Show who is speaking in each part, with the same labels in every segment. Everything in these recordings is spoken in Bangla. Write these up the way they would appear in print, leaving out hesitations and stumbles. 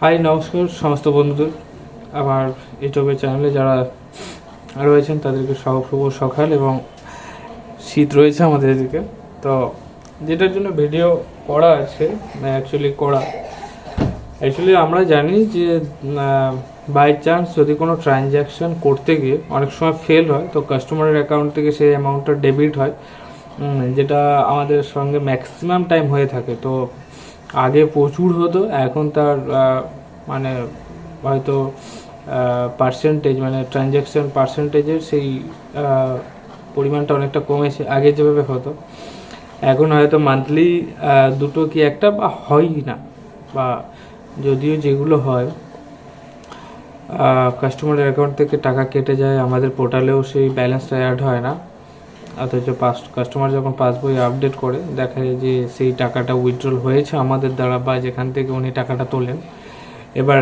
Speaker 1: হাই, নমস্কার সমস্ত বন্ধুদের। আমার ইউটিউবের চ্যানেলে যারা রয়েছেন তাদেরকে শুভ সকাল এবং শীত রয়েছে আমাদের এদিকে। তো যেটার জন্য ভিডিও করা আছে অ্যাকচুয়ালি আমরা জানি যে বাই চান্স যদি কোনো ট্রানজ্যাকশান করতে গিয়ে অনেক সময় ফেল হয়, তো কাস্টমারের অ্যাকাউন্ট থেকে সেই অ্যামাউন্টটা ডেবিট হয়, যেটা আমাদের সঙ্গে ম্যাক্সিমাম টাইম হয়ে থাকে। তো আগে প্রচুর হতো, এখন তার মানে হয়তো পার্সেন্টেজ মানে ট্রানজ্যাকশান পার্সেন্টেজের সেই পরিমাণটা অনেকটা কমেছে। আগে যেভাবে হতো এখন হয়তো মান্থলি দুটো কি একটা বা হয়ই না, বা যদিও যেগুলো হয় কাস্টমারের অ্যাকাউন্ট থেকে টাকা কেটে যায়, আমাদের পোর্টালেও সেই ব্যালেন্সটা অ্যাড হয় না। অথচ কাস্টমার যখন পাসবই আপডেট করে দেখা যায় যে সেই টাকাটা উইথড্রল হয়েছে আমাদের দ্বারা, বা যেখান থেকে উনি টাকাটা তোলেন। এবার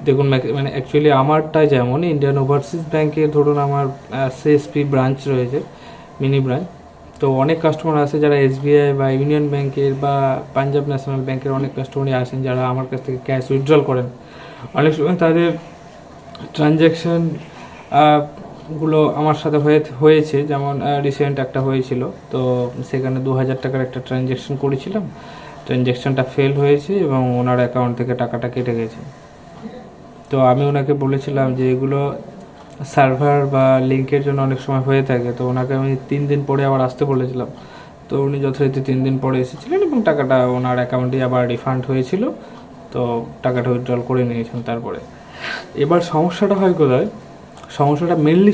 Speaker 1: দেখুন, মানে অ্যাকচুয়ালি আমারটা যেমন ইন্ডিয়ান ওভারসিজ ব্যাঙ্কে ধরুন আমার সিএসপি ব্রাঞ্চ রয়েছে, মিনি ব্রাঞ্চ। তো অনেক কাস্টমার আছে যারা এসবিআই বা ইউনিয়ন ব্যাঙ্কের বা পাঞ্জাব ন্যাশনাল ব্যাঙ্কের অনেক কাস্টমারই আসেন যারা আমার কাছ থেকে ক্যাশ উইথড্রল করেন। অনেক সময় তাদের ট্রানজ্যাকশান গুলো আমার সাথে হয়েছে, যেমন রিসেন্ট একটা হয়েছিল। তো সেখানে 2000 টাকার একটা ট্রানজ্যাকশান করেছিলাম, ট্রানজ্যাকশানটা ফেল হয়েছে এবং ওনার অ্যাকাউন্ট থেকে টাকাটা কেটে গেছে। তো আমি ওনাকে বলেছিলাম যে এগুলো সার্ভার বা লিঙ্কের জন্য অনেক সময় হয়ে থাকে, তো ওনাকে আমি 3 দিন পরে আবার আসতে বলেছিলাম। তো উনি যথারীতি 3 দিন পরে এসেছিলেন এবং টাকাটা ওনার অ্যাকাউন্টে আবার রিফান্ড হয়েছিল। তো টাকাটা উইথড্রল করে নিয়েছেন তারপরে। এবার সমস্যাটা হয় কোথায়?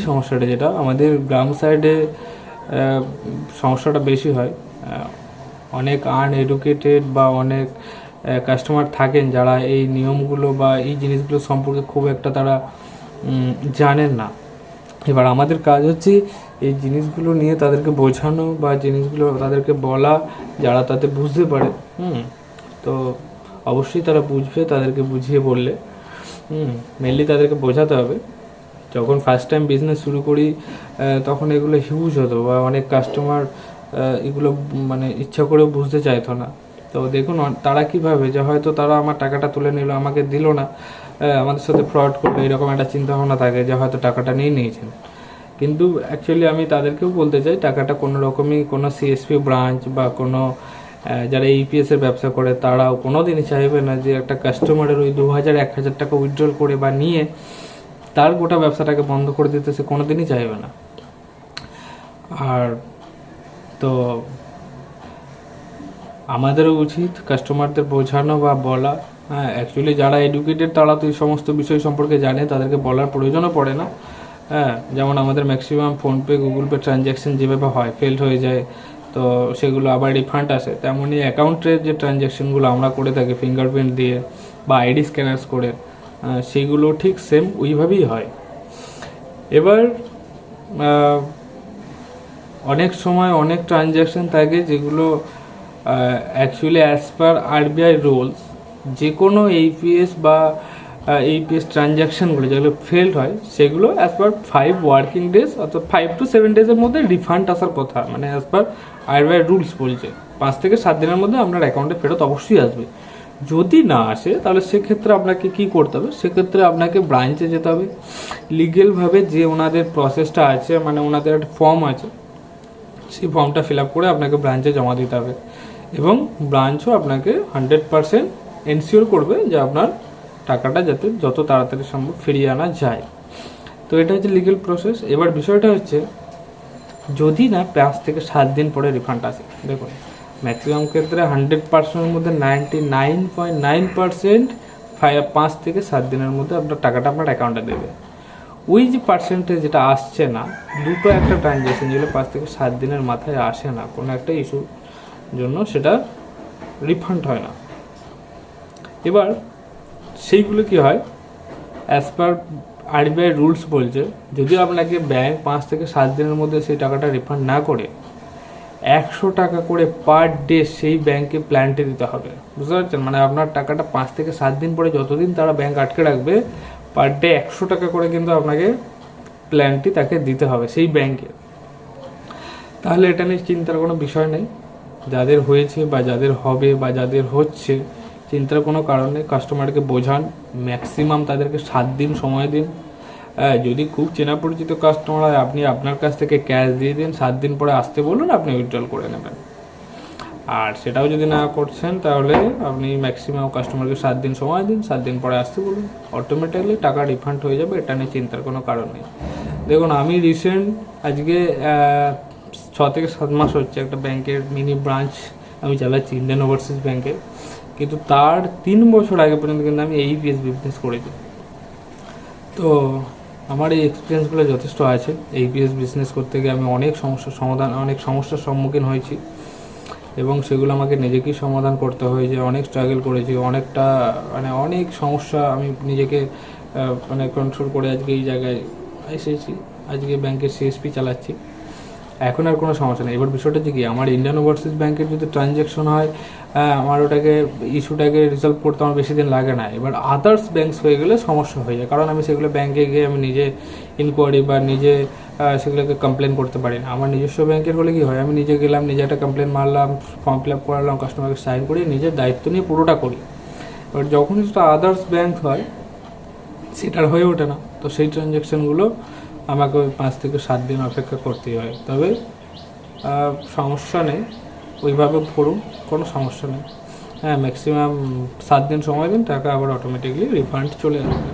Speaker 1: সমস্যাটা যেটা আমাদের গ্রাম সাইডে সমস্যাটা বেশি হয়। অনেক আনএডুকেটেড বা অনেক কাস্টমার থাকেন যারা এই নিয়মগুলো বা এই জিনিসগুলো সম্পর্কে খুব একটা তারা জানেন না। এবার আমাদের কাজ হচ্ছে এই জিনিসগুলো নিয়ে তাদেরকে বোঝানো বা জিনিসগুলো তাদেরকে বলা, যারা তাতে বুঝতে পারে। তো অবশ্যই তারা বুঝবে, তাদেরকে বুঝিয়ে বললে মেনলি তাদেরকে বোঝাতে হবে। যখন ফার্স্ট টাইম বিজনেস শুরু করি তখন এগুলো হিউজ হতো, বা অনেক কাস্টমার এগুলো মানে ইচ্ছা করে বুঝতে চাইতো না। তো দেখুন তারা কীভাবে যে হয়তো তারা আমার টাকাটা তুলে নিল, আমাকে দিল না, আমাদের সাথে ফ্রড করলো, এরকম একটা চিন্তাভাবনা থাকে যে হয়তো টাকাটা নিয়ে নিয়েছেন। কিন্তু অ্যাকচুয়ালি আমি তাদেরকেও বলতে চাই, টাকাটা কোনো রকমই কোনো সিএসপি ব্রাঞ্চ বা কোনো যারা ইপিএসের ব্যবসা করে তারাও কোনো দিনই চাইবে না যে একটা কাস্টমারের ওই 2000-1000 টাকা উইথড্রল করে বা নিয়ে তার গোটা ব্যবসাটাকে বন্ধ করে দিতে সে কোনো দিনই চাইবে না। আর তো আমাদেরও উচিত কাস্টমারদের বোঝানো বা বলা। অ্যাকচুয়ালি যারা এডুকেটেড তারা তো এই সমস্ত বিষয় সম্পর্কে জানে, তাদেরকে বলার প্রয়োজনও পড়ে না। যেমন আমাদের maximum PhonePe Google pay transaction যেভাবে হয় ফেল্ড হয়ে যায়, তো সেগুলো আবার রিফান্ড আসে, তেমনই অ্যাকাউন্টের যে ট্রানজ্যাকশানগুলো আমরা করে থাকি ফিঙ্গারপ্রিন্ট দিয়ে বা আইডি স্ক্যানার্স করে, সেগুলো ঠিক সেম ওইভাবেই হয়। এবার অনেক সময় অনেক ট্রানজ্যাকশান থাকে যেগুলো actually as per RBI rules যে কোনো এইপিএস বা এইপিএস ট্রানজ্যাকশানগুলো যেগুলো ফেল্ড হয় সেগুলো অ্যাজ পার 5 ওয়ার্কিং ডেজ অর্থাৎ 5 to 7 ডেজের মধ্যে রিফান্ড আসার কথা, মানে অ্যাজ পার আরবিআই রুলস বলছে 5 থেকে 7 দিনের মধ্যে আপনার অ্যাকাউন্টে ফেরত অবশ্যই আসবে। যদি না আসে তাহলে সেক্ষেত্রে আপনাকে কী করতে হবে? সেক্ষেত্রে আপনাকে ব্রাঞ্চে যেতে হবে, লিগেলভাবে যে ওনাদের প্রসেসটা আছে, মানে ওনাদের একটা ফর্ম আছে, সেই ফর্মটা ফিল আপ করে আপনাকে ব্রাঞ্চে জমা দিতে হবে এবং ব্রাঞ্চও আপনাকে 100% এনশিওর করবে যে আপনার টাকাটা যাতে যত তাড়াতাড়ি সম্ভব ফিরিয়ে আনা যায়। তো এটা হচ্ছে লিগেল প্রসেস। এবার বিষয়টা হচ্ছে যদি না 5 থেকে 7 দিন পরে রিফান্ড আসে, দেখুন ম্যাক্সিমাম ক্ষেত্রে 100%-এর মধ্যে 99.9% 5 থেকে 7 দিনের মধ্যে আপনার টাকাটা আপনার অ্যাকাউন্টে দেবে। ওই যে পার্সেন্টেজ যেটা আসছে না, দুটো একটা ট্রানজ্যাকশন যেগুলো 5 থেকে 7 দিনের মাথায় আসে না কোনো একটা ইস্যুর জন্য, সেটা রিফান্ড হয় না। এবার সেইগুলো কি হয়, অ্যাজ পার আরবিআই রুলস বলছে যদি আপনাকে ব্যাংক 5 থেকে 7 দিনের মধ্যে সেই টাকাটা রিফান্ড না করে 100 টাকা করে পার ডে সেই ব্যাংকে প্ল্যান্টে দিতে হবে। বুঝতে পারছেন? মানে আপনার টাকাটা 5 থেকে 7 দিন পরে যতদিন তারা ব্যাংক আটকে রাখবে পার ডে 100 টাকা করে কিন্তু আপনাকে প্ল্যানটি তাকে দিতে হবে সেই ব্যাংকে। তাহলে এটা নিয়ে চিন্তার কোনো বিষয় নেই। যাদের হয়েছে বা যাদের হবে বা যাদের হচ্ছে চিন্তার কোনো কারণ নেই। কাস্টমারকে বোঝান, ম্যাক্সিমাম তাদেরকে 7 দিন সময় দিন। যদি খুব চেনা পরিচিত কাস্টমার হয় আপনি আপনার কাছ থেকে ক্যাশ দিয়ে দিন, 7 দিন পরে আসতে বলুন, আপনি উইথড্রল করে নেবেন। আর সেটাও যদি না করছেন তাহলে আপনি ম্যাক্সিমাম কাস্টমারকে 7 দিন সময় দিন, 7 দিন পরে আসতে বলুন, অটোমেটিকলি টাকা রিফান্ড হয়ে যাবে। এটা নিয়ে চিন্তার কোনো কারণ নেই। দেখুন, আমি রিসেন্ট আজকে 6 থেকে 7 মাস হচ্ছে একটা ব্যাংকের মিনি ব্রাঞ্চ আমি চালাচ্ছি, ইন্ডিয়ান ওভারসিজ ব্যাংকে। কিন্তু তার 3 বছর আগে পর্যন্ত কিন্তু আমি এইপিএস বিজনেস করেছি। তো আমার এই এক্সপিরিয়েন্সগুলো যথেষ্ট আছে। এইপিএস বিজনেস করতে গিয়ে আমি অনেক সমস্যার সম্মুখীন হয়েছি এবং সেগুলো আমাকে নিজেকেই সমাধান করতে হয়েছে। অনেক স্ট্রাগল করেছি, অনেক সমস্যা আমি নিজেকে কন্ট্রোল করে আজকে এই জায়গায় এসেছি। আজকে ব্যাংকের সিএসপি চালাচ্ছি, এখন আর কোনো সমস্যা নেই। এবার বিষয়টা হচ্ছে কি, আমার ইন্ডিয়ান ওভারসিজ ব্যাংকের যদি ট্রানজ্যাকশন হয়, আমার ওটাকে ইস্যুটাকে রিজলভ করতে আমার বেশি দিন লাগে না। এবার আদার্স ব্যাংকস হয়ে গেলে সমস্যা হয়ে যায়, কারণ আমি সেগুলো ব্যাংকে গিয়ে আমি নিজে ইনকোয়ারি বা নিজে সেগুলোকে কমপ্লেন করতে পারি না। আমার নিজস্ব ব্যাংকের হলে কি হয়, আমি নিজে গেলাম, নিজে একটা কমপ্লেন মারলাম, ফর্ম ফিল আপ করালাম, কাস্টমারকে সাইন করি, নিজের দায়িত্ব নিয়ে পুরোটা করি। এবার যখন সেটা আদার্স ব্যাংক হয় সেটার হয়ে ওঠে না, তো সেই ট্রানজ্যাকশানগুলো আমাকে ওই 5 থেকে 7 দিন অপেক্ষা করতেই হয়। তবে সমস্যা নেই, ওইভাবে করুন, কোনো সমস্যা নেই। ম্যাক্সিমাম 7 দিন সময় দিন, টাকা আবার অটোমেটিকলি রিফান্ড চলে আসবে।